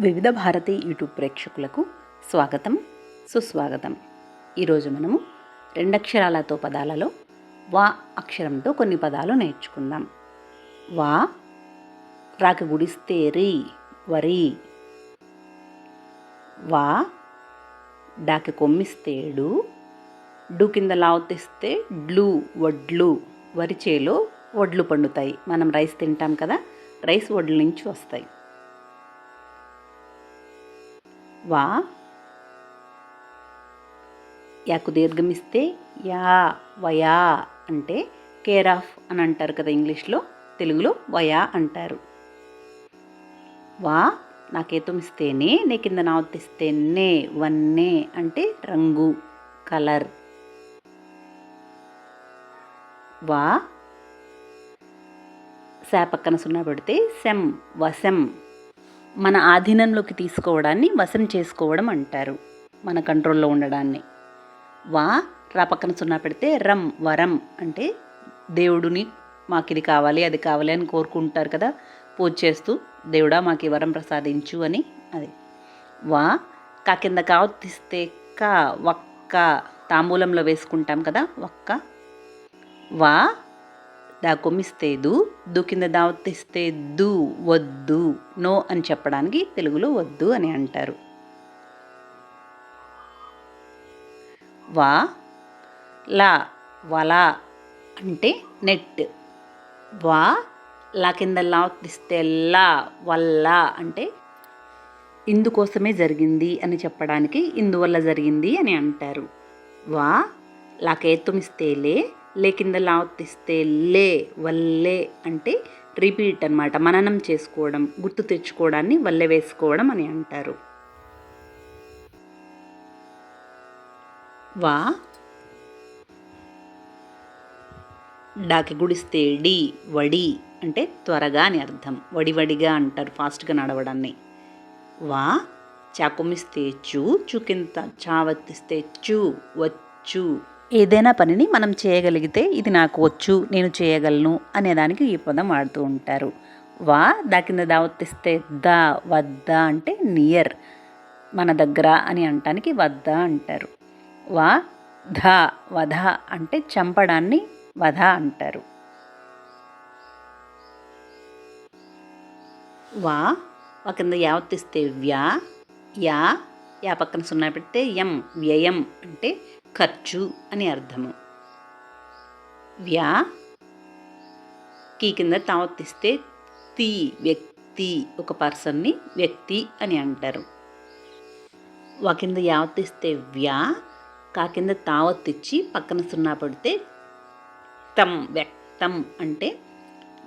వివిధ భారతి యూట్యూబ్ ప్రేక్షకులకు స్వాగతం, సుస్వాగతం. ఈరోజు మనము రెండక్షరాలతో పదాలలో వా అక్షరంతో కొన్ని పదాలు నేర్చుకుందాం. వా రాకి గుడిస్తే రీ వరి. వా డాకి కొమ్మిస్తే డు, డు కింద లావుతిస్తే డ్లు వడ్లు. వరి చేలో వడ్లు పండుతాయి. మనం రైస్ తింటాం కదా, రైస్ వడ్ల నుంచి వస్తాయి. వా యాకు దీర్ఘమిస్తే యా వయా అంటే కేర్ ఆఫ్ అని అంటారు కదా ఇంగ్లీష్లో, తెలుగులో వయా అంటారు. వా నాకేతుమిస్తేనే, నే కింద నావతిస్తే నే వన్నే అంటే రంగు, కలర్. వా శా పక్కన సున్నా పెడితే సెం వశం. మన ఆధీనంలోకి తీసుకోవడాన్ని వశం చేసుకోవడం అంటారు, మన కంట్రోల్లో ఉండడాన్ని. వా రా పక్కన సున్నా పెడితే రం వరం అంటే దేవుడిని మాకు ఇది కావాలి అది కావాలి అని కోరుకుంటారు కదా పూజ చేస్తూ, దేవుడా మాకు ఈ వరం ప్రసాదించు అని. అది వా కా కింద కావతిస్తే కా వక్క, తాంబూలంలో వేసుకుంటాం కదా వక్క. వా దా కొమ్మిస్తే దు, దు కింద దావతిస్తే దు వద్దు, నో అని చెప్పడానికి తెలుగులో వద్దు అని అంటారు. వా లా వలా అంటే నెట్. వా లా కింద లావతిస్తే లా వల్ల అంటే ఇందుకోసమే జరిగింది అని చెప్పడానికి ఇందువల్ల జరిగింది అని అంటారు. వా లాకేతుమిస్తే లే, లే కింద లావతిస్తే లే వల్లే అంటే రిపీట్ అన్నమాట, మననం చేసుకోవడం, గుర్తు తెచ్చుకోవడాన్ని వల్లే వేసుకోవడం అని అంటారు. వా డాకి గుడిస్తే డి వడి అంటే త్వరగా అని అర్థం, వడివడిగా అంటారు ఫాస్ట్గా నడవడాన్ని. వా చాకుమిస్తే చూ, చూ కింద చావతిస్తే చూ వచ్చు. ఏదైనా పనిని మనం చేయగలిగితే ఇది నాకు వచ్చు, నేను చేయగలను అనేదానికి ఈ పదం వాడుతూ ఉంటారు. వా దా కింద దావతిస్తే దా వద్ద అంటే నియర్, మన దగ్గర అని అంటానికి వద్ద అంటారు. వా ధ వధ అంటే చంపడాన్ని వధ అంటారు. వా కింద యావతిస్తే వ్యా యా, యా పక్కన సున్నా పెడితే యం వ్యయం అంటే ఖర్చు అని అర్థము. వ్యా కీ కింద తావతిస్తే తి వ్యక్తి, ఒక పర్సన్ని వ్యక్తి అని అంటారు. వా కింద యావతిస్తే వ్యా, కా కింద తావత్తిచ్చి పక్కన సున్నా పడితే తం వ్యక్తం అంటే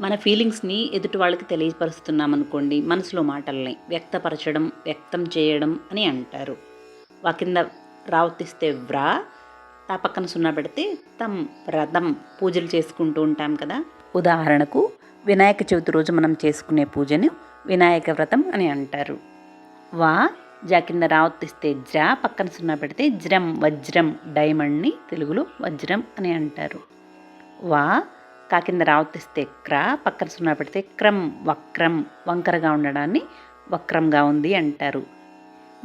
మన ఫీలింగ్స్ని ఎదుటి వాళ్ళకి తెలియపరుస్తున్నాం అనుకోండి, మనసులో మాటల్ని వ్యక్తపరచడం, వ్యక్తం చేయడం అని అంటారు. వా కింద రావతిస్తే వ్రా, తా పక్కన సున్నా పెడితే తం వ్రతం, పూజలు చేసుకుంటూ ఉంటాం కదా. ఉదాహరణకు వినాయక చవితి రోజు మనం చేసుకునే పూజను వినాయక వ్రతం అని అంటారు. వా జా కింద రావతిస్తే జా, పక్కన సున్నా పెడితే జ్రం వజ్రం, డైమండ్ని తెలుగులో వజ్రం అని అంటారు. వా కా కింద రావతిస్తే క్రా, పక్కన సున్నా పెడితే క్రం వక్రం, వంకరగా ఉండడాన్ని వక్రంగా ఉంది అంటారు.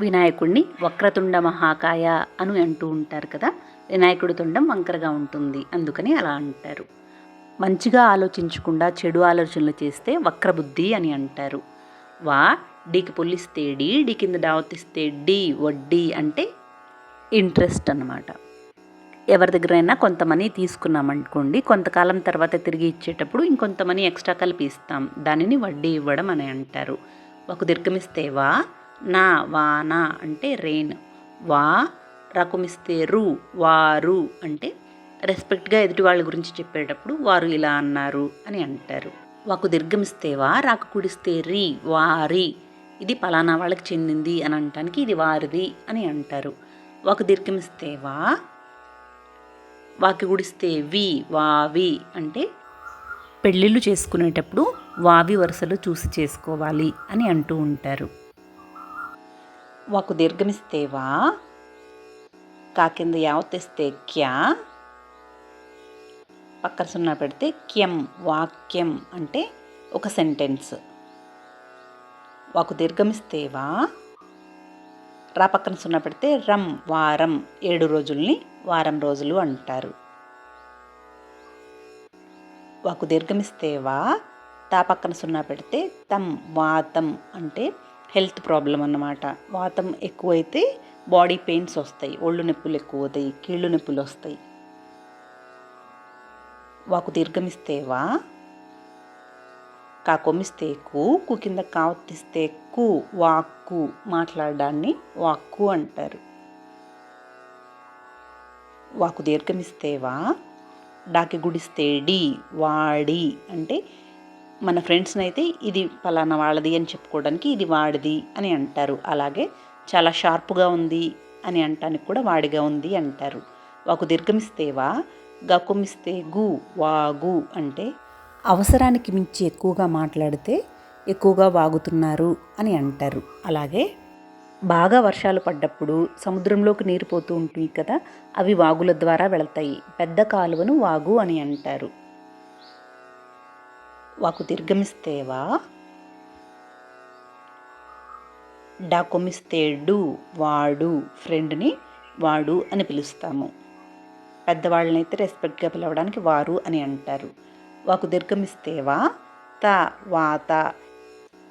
వినాయకుడిని వక్రతుండ మహాకాయ అని అంటూ ఉంటారు కదా, వినాయకుడి తుండం వంకరగా ఉంటుంది అందుకని అలా అంటారు. మంచిగా ఆలోచించకుండా చెడు ఆలోచనలు చేస్తే వక్రబుద్ధి అని అంటారు. వా డీకి పొల్లిస్తే డి, డి కింద డావతిస్తే డి వడ్డీ అంటే ఇంట్రెస్ట్ అన్నమాట. ఎవరి దగ్గరైనా కొంత మనీ తీసుకున్నామనుకోండి, కొంతకాలం తర్వాత తిరిగి ఇచ్చేటప్పుడు ఇంకొంత మనీ ఎక్స్ట్రా కలిపి ఇస్తాం, దానిని వడ్డీ ఇవ్వడం అని అంటారు. ఒక దీర్ఘమిస్తే వా నా వానా అంటే రెయిన్. వా రకుమిస్తే రు వారు అంటే రెస్పెక్ట్గా ఎదుటి వాళ్ళ గురించి చెప్పేటప్పుడు వారు ఇలా అన్నారు అని అంటారు. వాకు దీర్ఘమిస్తే వా, రాకు కుడిస్తే రీ వారి, ఇది పలానా వాళ్ళకి చెందింది అని అనటానికి ఇది వారిది అని అంటారు. వాకు దీర్ఘమిస్తే వా, వాకి గుడిస్తే వి వావి అంటే పెళ్ళిళ్ళు చేసుకునేటప్పుడు వావి వరుసలు చూసి చేసుకోవాలి అని అంటూ ఉంటారు. వాకు దీర్ఘమిస్తే వా, కా కింద యావతిస్తే క్యా, పక్కన సున్నా పెడితే క్యం వాక్యం అంటే ఒక సెంటెన్స్. వాకు దీర్ఘమిస్తే వా, రా పక్కన సున్నా పెడితే రం, వారం. 7 రోజుల్ని వారం రోజులు అంటారు. వాకు దీర్ఘమిస్తే వా, తా పక్కన సున్నా పెడితే తం, వాతం. అంటే హెల్త్ ప్రాబ్లం అన్నమాట. వాతం ఎక్కువైతే బాడీ పెయిన్స్ వస్తాయి, ఒళ్ళు నొప్పులు ఎక్కువ అవుతాయి, కీళ్ళు నొప్పులు వస్తాయి. వాకు దీర్ఘమిస్తే వా, కా కొమ్మిస్తే కు కింద కావత్తిస్తే కు, వాక్కు. మాట్లాడడాన్ని వాక్కు అంటారు. వాకు దీర్ఘమిస్తే వా, డాకి గుడిస్తే డి, వాడి. అంటే మన ఫ్రెండ్స్ని అయితే ఇది పలానా వాళ్ళది అని చెప్పుకోవడానికి ఇది వాడిది అని అంటారు. అలాగే చాలా షార్ప్గా ఉంది అని అంటానికి కూడా వాడిగా ఉంది అంటారు. వాకు దీర్ఘమిస్తే వా, గా కొమ్మిస్తే గు, వాగు. అంటే అవసరానికి మించి ఎక్కువగా మాట్లాడితే ఎక్కువగా వాగుతున్నారు అని అంటారు. అలాగే బాగా వర్షాలు పడ్డప్పుడు సముద్రంలోకి నీరు పోతూ ఉంటుంది కదా, అవి వాగుల ద్వారా వెళతాయి. పెద్ద కాలువను వాగు అని అంటారు. వాకు దీర్ఘమిస్తే వా, డా కొమ్మిస్తే డు, వాడు. ఫ్రెండ్ని వాడు అని పిలుస్తాము. పెద్దవాళ్ళనైతే రెస్పెక్ట్గా పిలవడానికి వారు అని అంటారు. వాకు దీర్ఘమిస్తే వా, తా, వాత.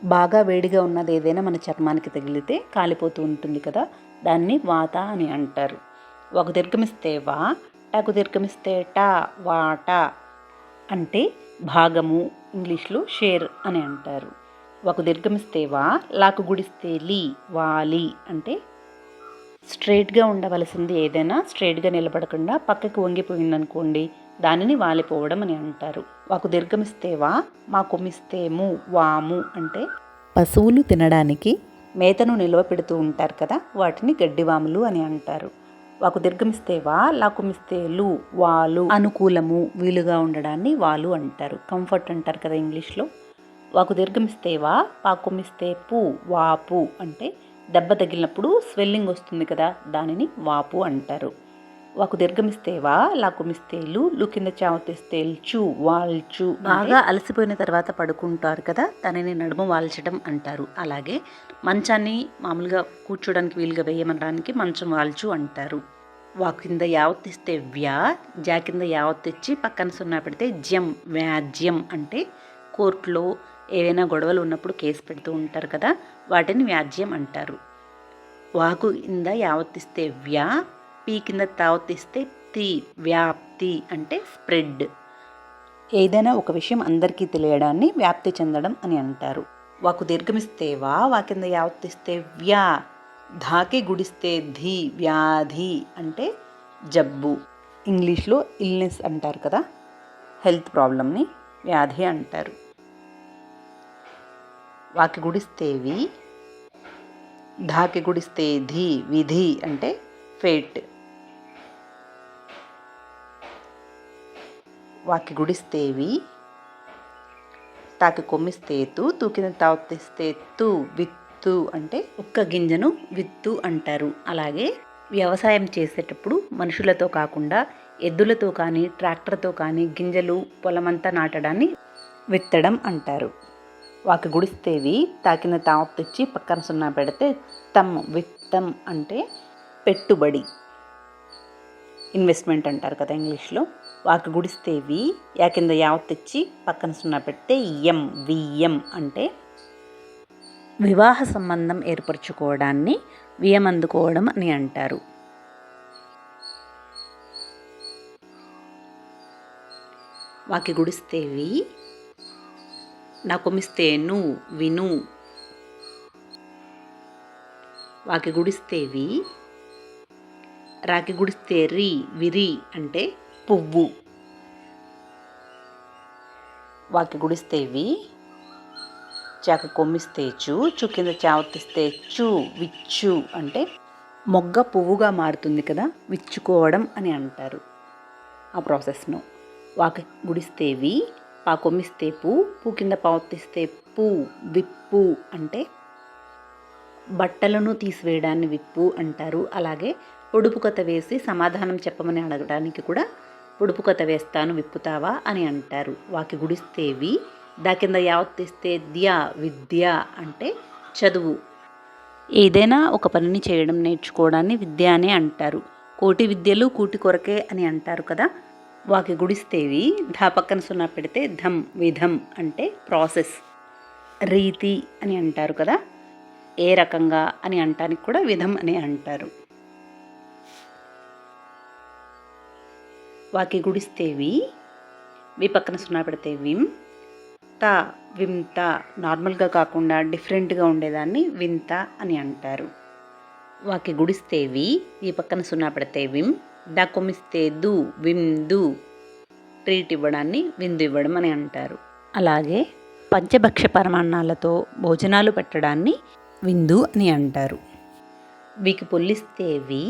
బాగా వేడిగా ఉన్నది ఏదైనా మన చర్మానికి తగిలితే కాలిపోతూ ఉంటుంది కదా, దాన్ని వాత అని అంటారు. వాకు దీర్ఘమిస్తే వా, టాకు దీర్ఘమిస్తే టా, వాట. అంటే భాగము, ఇంగ్లీష్లో షేర్ అని అంటారు. వాకు దీర్ఘమిస్తే వా, లాకు గుడిస్తే లీ, వాలి. అంటే స్ట్రైట్గా ఉండవలసింది ఏదైనా స్ట్రైట్గా నిలబడకుండా పక్కకి వంగిపోయిందనుకోండి, దానిని వాలిపోవడం అని అంటారు. వాకు దీర్ఘమిస్తే వా, మా కొమ్మిస్తే ము, వాము. అంటే పశువులు తినడానికి మేతను నిల్వ పెడుతూ ఉంటారు కదా, వాటిని గడ్డివాములు అని అంటారు. వాకు దీర్ఘమిస్తే వా, లా కొమ్మిస్తే లు, వాలు. అనుకూలము, వీలుగా ఉండడాన్ని వాలు అంటారు. కంఫర్ట్ అంటారు కదా ఇంగ్లీష్లో. వాకు దీర్ఘమిస్తే వా, పా కొమ్మిస్తే పు, వాపు. అంటే దెబ్బ తగిలినప్పుడు స్వెల్లింగ్ వస్తుంది కదా, దానిని వాపు అంటారు. వాకు దీర్ఘమిస్తే వా, లా కొమ్మిస్తే లు కింద చావతీస్తే ల్చు, వాల్చు. బాగా అలసిపోయిన తర్వాత పడుకుంటారు కదా, దానిని నడుము వాల్చడం అంటారు. అలాగే మంచాన్ని మామూలుగా కూర్చోడానికి వీలుగా వేయమనడానికి మంచం వాల్చు అంటారు. వాకు కింద యావత్తిస్తే వ్యా, జా కింద యావత్తిచ్చి పక్కన సున్నా పెడితే జ్యం, వ్యాజ్యం. అంటే కోర్టులో ఏవైనా గొడవలు ఉన్నప్పుడు కేసు పెడుతూ ఉంటారు కదా, వాటిని వ్యాజ్యం అంటారు. వాకు కింద యావత్తిస్తే వ్యా, పీ కింద తావత్తిస్తే తి, వ్యాప్తి. అంటే స్ప్రెడ్. ఏదైనా ఒక విషయం అందరికీ తెలియడాన్ని వ్యాప్తి చెందడం అని అంటారు. వాకు దీర్ఘమిస్తే వా, వా కింద యావత్తిస్తే వ్యా, ధాకి గుడిస్తే ధీ, వ్యాధి. అంటే జబ్బు. ఇంగ్లీష్లో ఇల్నెస్ అంటారు కదా, హెల్త్ ప్రాబ్లమ్ని వ్యాధి అంటారు. వాకి గుడిస్తే వి, ధాకి గుడిస్తే ధీ, విధి. అంటే ఫేట్. వాకి గుడిస్తే వి, తాకి కొమ్మిస్తే తూ కింద తావత్తిస్తే తు, విత్తు. అంటే ఒక్క గింజను విత్తు అంటారు. అలాగే వ్యవసాయం చేసేటప్పుడు మనుషులతో కాకుండా ఎద్దులతో కానీ ట్రాక్టర్తో కానీ గింజలు పొలమంతా నాటడాన్ని విత్తడం అంటారు. వాకి గుడిస్తేవి తాకిన తావత్తిచ్చి పక్కన సున్నా పెడితే తం, విత్తం. అంటే పెట్టుబడి, ఇన్వెస్ట్మెంట్ అంటారు కదా ఇంగ్లీష్లో. వాకి గుడిస్తేవి యా కింద యావత్తిచ్చి పక్కన సున్నా పెడితే ఎం, వియ్యం. అంటే వివాహ సంబంధం ఏర్పరచుకోవడాన్ని వియ్యం అందుకోవడం అని అంటారు. వాకి గుడిస్తేవి, నా కొమ్మిస్తే ను, విను. వాకి గుడిస్తేవి, రాకి గుడిస్తే రి, విరి. అంటే పువ్వు. వాకి గుడిస్తేవి, చాకి కొమ్మిస్తే చు కింద చావత్తిస్తే చు, విచ్చు. అంటే మొగ్గ పువ్వుగా మారుతుంది కదా, విచ్చుకోవడం అని అంటారు ఆ ప్రాసెస్ను. వాకి గుడిస్తేవి, పా కొమ్మిస్తే పూ కింద పావత్తిస్తే పూ, విప్పు. అంటే బట్టలను తీసివేయడాన్ని విప్పు అంటారు. అలాగే పొడుపు కథ వేసి సమాధానం చెప్పమని అడగడానికి కూడా పొడుపు కథ వేస్తాను, విప్పుతావా అని అంటారు. వాకి గుడిస్తేవి, దా కింద యావత్తిస్తే ద్య, విద్య. అంటే చదువు. ఏదైనా ఒక పనిని చేయడం నేర్చుకోవడాన్ని విద్య అని అంటారు. కోటి విద్యలు కూటి కొరకే అని అంటారు కదా. వాకి గుడిస్తేవి ధా పక్కన సున్నా పెడితే ధం, విధం అంటే ప్రాసెస్. రీతి అని అంటారు కదా, ఏ రకంగా అని అంటానికి కూడా విధం అని అంటారు. వాకి గుడిస్తేవి వి పక్కన సున్నా పెడితే విం, త వింత నార్మల్గా కాకుండా డిఫరెంట్గా ఉండేదాన్ని వింత అని అంటారు. వాకి గుడిస్తేవి ఈ పక్కన సున్నా పెడితే విం, డా కొమ్మిస్తే దు విందు, ట్రీట్ ఇవ్వడాన్ని విందు ఇవ్వడం అని అంటారు. అలాగే పంచభక్ష పరమాన్నాలతో భోజనాలు పెట్టడాన్ని విందు అని అంటారు. వీకి పొల్లిస్తేవి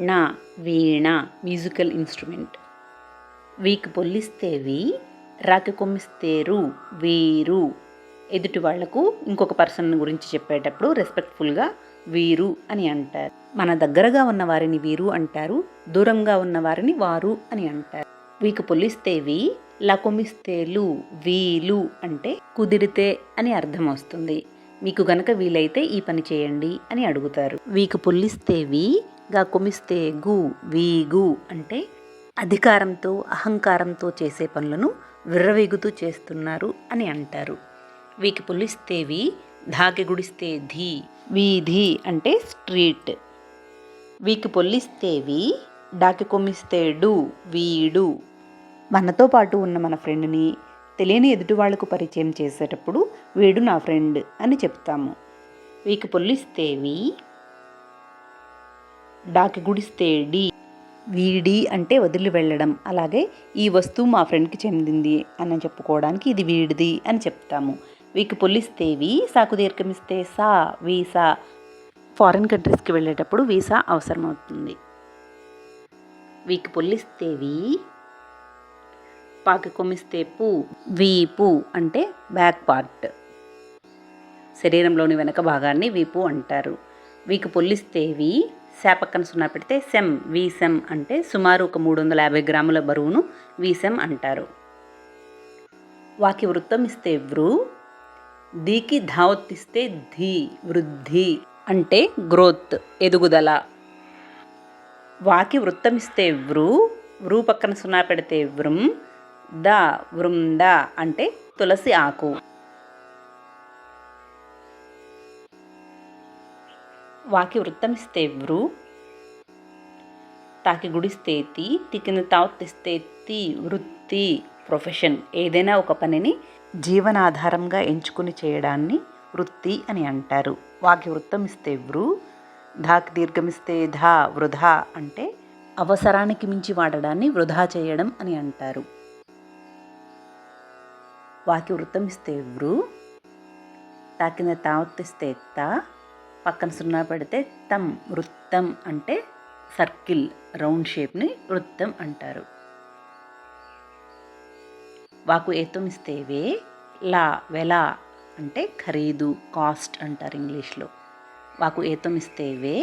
నా వీణ మ్యూజికల్ ఇన్స్ట్రుమెంట్. వీకి పొల్లిస్తేవి రాకి కొమ్మిస్తేరు వీరు, ఎదుటి వాళ్లకు ఇంకొక పర్సన్ గురించి చెప్పేటప్పుడు రెస్పెక్ట్ఫుల్గా వీరు అని అంటారు. మన దగ్గరగా ఉన్న వారిని వీరు అంటారు, దూరంగా ఉన్న వారిని వారు అని అంటారు. వీకి పొల్లిస్తేవి లా కొమ్మిస్తేలు వీలు అంటే కుదిరితే అని అర్థం వస్తుంది. మీకు గనక వీలైతే ఈ పని చేయండి అని అడుగుతారు. వీకి పొల్లిస్తేవి గా కొమ్మిస్తే గు వీగు అంటే అధికారంతో అహంకారంతో చేసే పనులను విర్రవీగుతూ చేస్తున్నారు అని అంటారు. వీకి పొల్లిస్తేవి ధాకి గుడిస్తే ధీ వీధి అంటే స్ట్రీట్. వీకి పొల్లిస్తేవి డాకి కొమ్మిస్తే డు వీడు. మనతో పాటు ఉన్న మన ఫ్రెండ్ని తెలియని ఎదుటి వాళ్లకు పరిచయం చేసేటప్పుడు వీడు నా ఫ్రెండ్ అని చెప్తాము. వీకి పొల్లిస్తేవి డాకి గుడిస్తే డి వీడి అంటే వదిలి వెళ్ళడం. అలాగే ఈ వస్తువు మా ఫ్రెండ్కి చెందింది అని చెప్పుకోవడానికి ఇది వీడిది అని చెప్తాము. వీకి పొల్లిస్తేవి సాకు దీర్ఘమిస్తే సా వీసా. ఫారిన్ కంట్రీస్కి వెళ్ళేటప్పుడు వీసా అవసరమవుతుంది. వీకి పొల్లిస్తేవి పాకి కొమ్మిస్తే పు వీపు అంటే బ్యాక్ పార్ట్, శరీరంలోని వెనక భాగాన్ని వీపు అంటారు. వీకి పొల్లిస్తేవి శా పక్కన సున్నా పెడితే సెం వీసెం అంటే సుమారు ఒక 350 గ్రాముల బరువును వీసెం అంటారు. వాకి వృత్తం ఇస్తే వృ, దీకి ధావత్తిస్తే ధీ వృద్ధి అంటే గ్రోత్ ఎదుగుదల. వాకి వృత్తం ఇస్తే వృ, వృ పక్కన సున్నా పెడితే వృం, ద వృంద అంటే తులసి ఆకు. వాకి వృత్తం ఇస్తే వృ, తాకి గుడిస్తే తి, తి కింద తావత్తిస్తే తి వృత్తి ప్రొఫెషన్. ఏదైనా ఒక పనిని జీవనాధారంగా ఎంచుకుని చేయడాన్ని వృత్తి అని అంటారు. వాకి వృత్తం ఇస్తే వృ, ధాకి దీర్ఘమిస్తే ధా వృధా అంటే అవసరానికి మించి వాడడాన్ని వృధా చేయడం అని అంటారు. వాకి వృత్తం ఇస్తే వృ, తా కింద తావత్తిస్తే త, పక్కన సున్నా పెడితే తం వృత్తం అంటే సర్కిల్ రౌండ్ షేప్ని వృత్తం అంటారు. వాకు ఏతం ఇస్తే వే, లా వెల అంటే ఖరీదు కాస్ట్ అంటారు ఇంగ్లీష్లో. వాకు ఏతం ఇస్తే వే,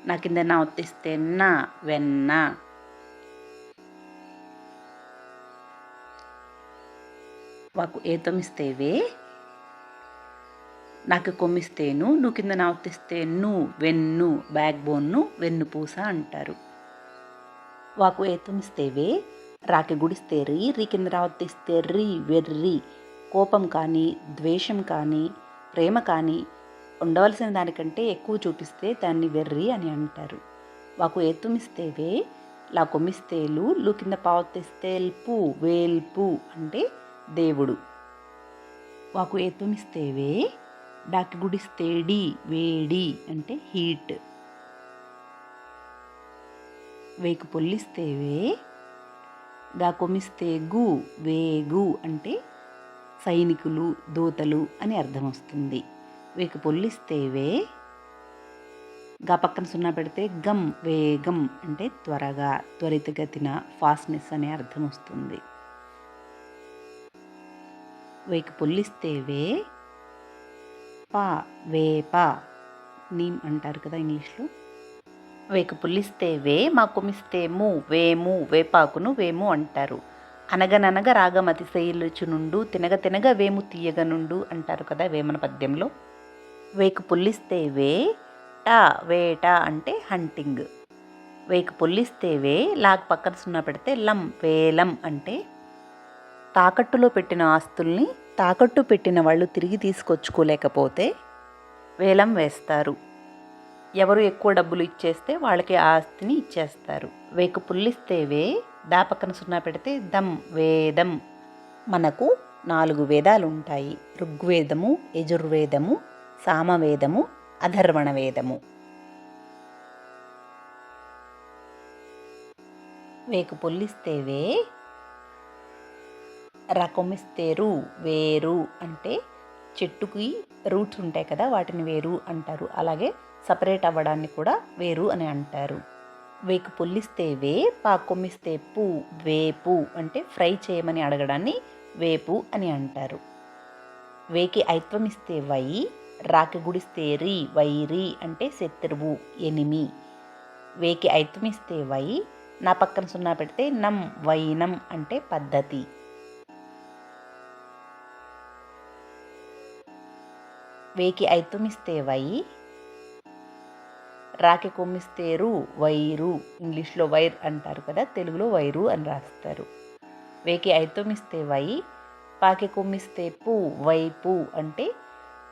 నా కింద నా ఒత్తిస్తే నా వెన్న. వాకు ఏతం ఇస్తే వే, నాకు కొమ్మిస్తేను, నువ్వు కింద నా ఒత్తిస్తే ను వెన్ను బ్యాక్ బోన్ను వెన్నుపూస అంటారు. వాకు ఏతం ఇస్తే వే, రాకి గుడిస్తే రీ, రీ కింద రావత్తిస్తే రీ వెర్రి. కోపం కానీ ద్వేషం కానీ ప్రేమ కానీ ఉండవలసిన దానికంటే ఎక్కువ చూపిస్తే దాన్ని వెర్రి అని అంటారు. వాకు ఏతుమిస్తే వే, లా కొమ్మిస్తే లు, లు కింద పావత్తిస్తే ల్పు వేల్పు అంటే దేవుడు. వాకు ఏతుమిస్తే వే, డాకి గుడిస్తే డి వేడి అంటే హీట్. వేకు పొల్లిస్తే వే, గా కొమ్మిస్తే గు వేగు అంటే సైనికులు దూతలు అని అర్థం వస్తుంది. వేకు పొల్లిస్తే వే, గా పక్కన సున్నా పెడితే గమ్ వేగం అంటే త్వరగా త్వరితగతిన ఫాస్ట్నెస్ అనే అర్థం వస్తుంది. వేకు పొల్లిస్తే వే, పా వేప నీమ్ అంటారు కదా ఇంగ్లీష్లో. వేకు పుల్లిస్తే వే, మా కొమ్మిస్తే ము వేము వేపాకును వేము అంటారు. అనగననగ రాగమతిశయిలుచునుండు తినగ తినగ వేము తీయగనుండు అంటారు కదా వేమన పద్యంలో. వేకు పుల్లిస్తే వే టా వేట అంటే హంటింగ్. వేకు పుల్లిస్తే వే లాగ్ పక్కన సున్నా పెడితే లం వేలం అంటే తాకట్టులో పెట్టిన ఆస్తుల్ని తాకట్టు పెట్టిన వాళ్ళు తిరిగి తీసుకొచ్చుకోలేకపోతే వేలం వేస్తారు. ఎవరు ఎక్కువ డబ్బులు ఇచ్చేస్తే వాళ్ళకి ఆ ఆస్తిని ఇచ్చేస్తారు. వేకు పుల్లిస్తే వే దా పక్కన సున్నా పెడితే దం వేదం. మనకు 4 వేదాలు ఉంటాయి. ఋగ్వేదము, యజుర్వేదము, సామవేదము, అధర్వణ వేదము. వేకు పుల్లిస్తే వే రకొమిస్తే రు వేరు అంటే చెట్టుకి రూట్స్ ఉంటాయి కదా, వాటిని వేరు అంటారు. అలాగే సపరేట్ అవ్వడాన్ని కూడా వేరు అని అంటారు. వేకు పుల్లిస్తే వే పాకొమ్మిస్తే పు వేపు అంటే ఫ్రై చేయమని అడగడాన్ని వేపు అని అంటారు. వేకి ఐత్వం ఇస్తే వై రాకి గుడిస్తే రి వైరి అంటే శత్రువు ఎనిమి. వేకి ఐత్వం ఇస్తే వై నా పక్కన సున్నా పెడితే నం వైనం అంటే పద్ధతి. వేకి ఐత్వం ఇస్తే వై రాకి కొమ్మిస్తే రు వైరు. ఇంగ్లీష్లో వైర్ అంటారు కదా, తెలుగులో వైరు అని రాస్తారు. వేకి ఐత్వం ఇస్తే వై పాకి కొమ్మిస్తే పు వైపు అంటే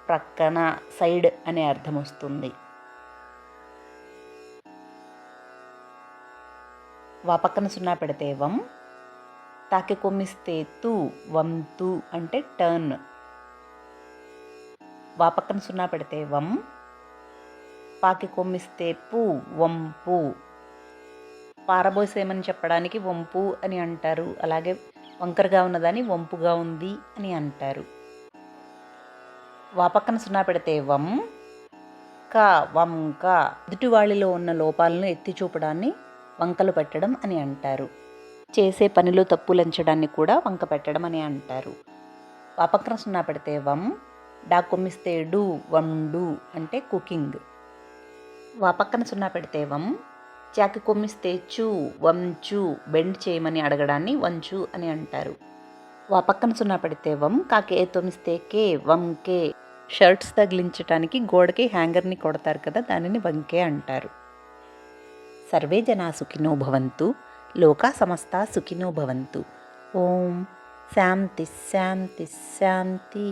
ప్రక్కన సైడ్ అనే అర్థం వస్తుంది. వా పక్కన సున్నా పెడితే వం తాకి కొమ్మిస్తే తు వంతు అంటే టర్న్. వా పక్కన సున్నా పెడితే వం పాకి కొమ్మిస్తే పు వంపు. పారబోసేమని చెప్పడానికి వంపు అని అంటారు. అలాగే వంకరగా ఉన్నదాన్ని వంపుగా ఉంది అని అంటారు. వా పక్కన సున్నా పెడితే వం క వంక. ఎదుటి వాళ్ళలో ఉన్న లోపాలను ఎత్తి చూపడాన్ని వంకలు పెట్టడం అని అంటారు. చేసే పనిలో తప్పులంచడాన్ని కూడా వంక పెట్టడం అని అంటారు. వా పక్కన సున్నా పెడితే వం డా కొమ్మిస్తే డు వండు అంటే కుకింగ్. వా పక్కన సున్నా పెడితే వం చాకి కొమ్మిస్తే చు వంచు బెండ్ చేయమని అడగడాన్ని వంచు అని అంటారు. వా పక్కన సున్నా పెడితే వం కాకి ఏ తొమ్మిస్తే కే వంకే. షర్ట్స్ తగిలించడానికి గోడకి హ్యాంగర్ని కొడతారు కదా, దానిని వంకే అంటారు. సర్వే జనా సుఖినో భవంతు, లోకా సమస్తా సుఖినో భవంతు. ఓం శాంతి శాంతి శాంతి.